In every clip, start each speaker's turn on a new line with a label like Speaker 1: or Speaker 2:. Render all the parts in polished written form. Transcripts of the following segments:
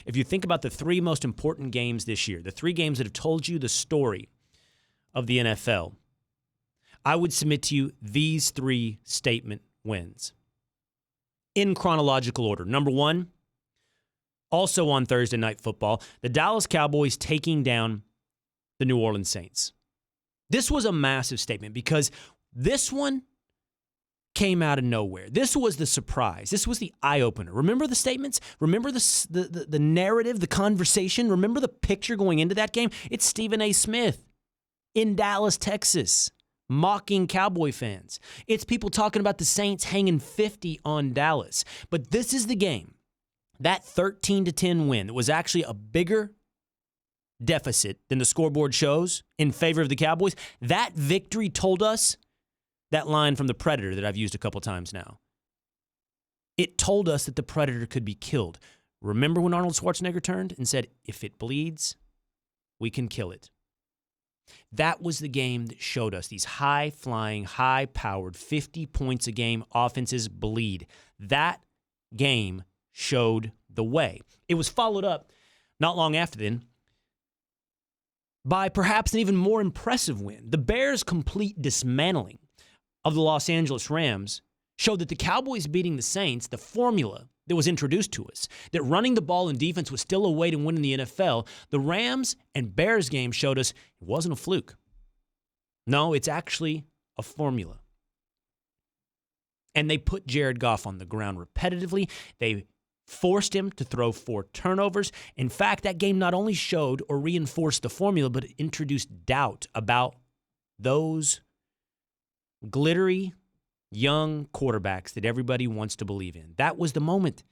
Speaker 1: If you think about the three most important games this year, the three games that have told you the story of the NFL, I would submit to you these three statement wins in chronological order. Number one, also on Thursday Night Football, the Dallas Cowboys taking down the New Orleans Saints. This was a massive statement because this one came out of nowhere. This was the surprise. This was the eye-opener. Remember the statements? Remember the narrative, the conversation? Remember the picture going into that game? It's Stephen A. Smith in Dallas, Texas, mocking Cowboy fans. It's people talking about the Saints hanging 50 on Dallas. But this is the game, that 13-10 win, that was actually a bigger deficit than the scoreboard shows in favor of the Cowboys. That victory told us that line from The Predator that I've used a couple times now. It told us that the Predator could be killed. Remember when Arnold Schwarzenegger turned and said, if it bleeds, we can kill it. That was the game that showed us these high-flying, high-powered, 50 points a game offenses bleed. That game showed the way. It was followed up not long after then by perhaps an even more impressive win. The Bears' complete dismantling of the Los Angeles Rams showed that the Cowboys beating the Saints, the formula that was introduced to us, that running the ball and defense was still a way to win in the NFL, the Rams and Bears game showed us it wasn't a fluke. No, it's actually a formula. And they put Jared Goff on the ground repetitively. They forced him to throw 4 turnovers. In fact, that game not only showed or reinforced the formula, but it introduced doubt about those glittery, young quarterbacks that everybody wants to believe in. That was the moment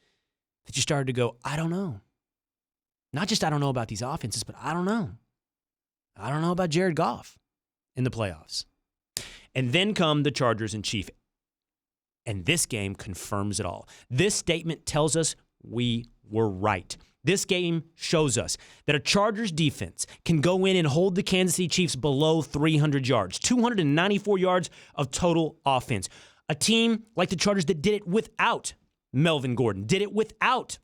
Speaker 1: that you started to go, I don't know. Not just I don't know about these offenses, but I don't know. I don't know about Jared Goff in the playoffs. And then come the Chargers in chief. And this game confirms it all. This statement tells us we were right. This game shows us that a Chargers defense can go in and hold the Kansas City Chiefs below 300 yards, 294 yards of total offense. A team like the Chargers that did it without Melvin Gordon, did it without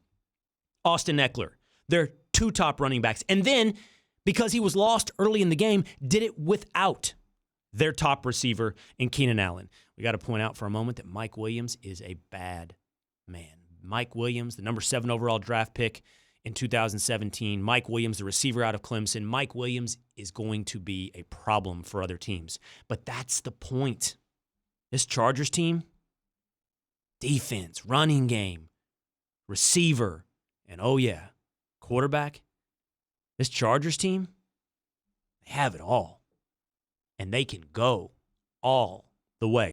Speaker 1: Austin Eckler, their 2 top running backs. And then, because he was lost early in the game, did it without their top receiver in Keenan Allen. We got to point out for a moment that Mike Williams is a bad man. Mike Williams, the number 7 overall draft pick in 2017. Mike Williams, the receiver out of Clemson. Mike Williams is going to be a problem for other teams. But that's the point. This Chargers team, defense, running game, receiver, and oh yeah, quarterback. This Chargers team, they have it all. And they can go all the way.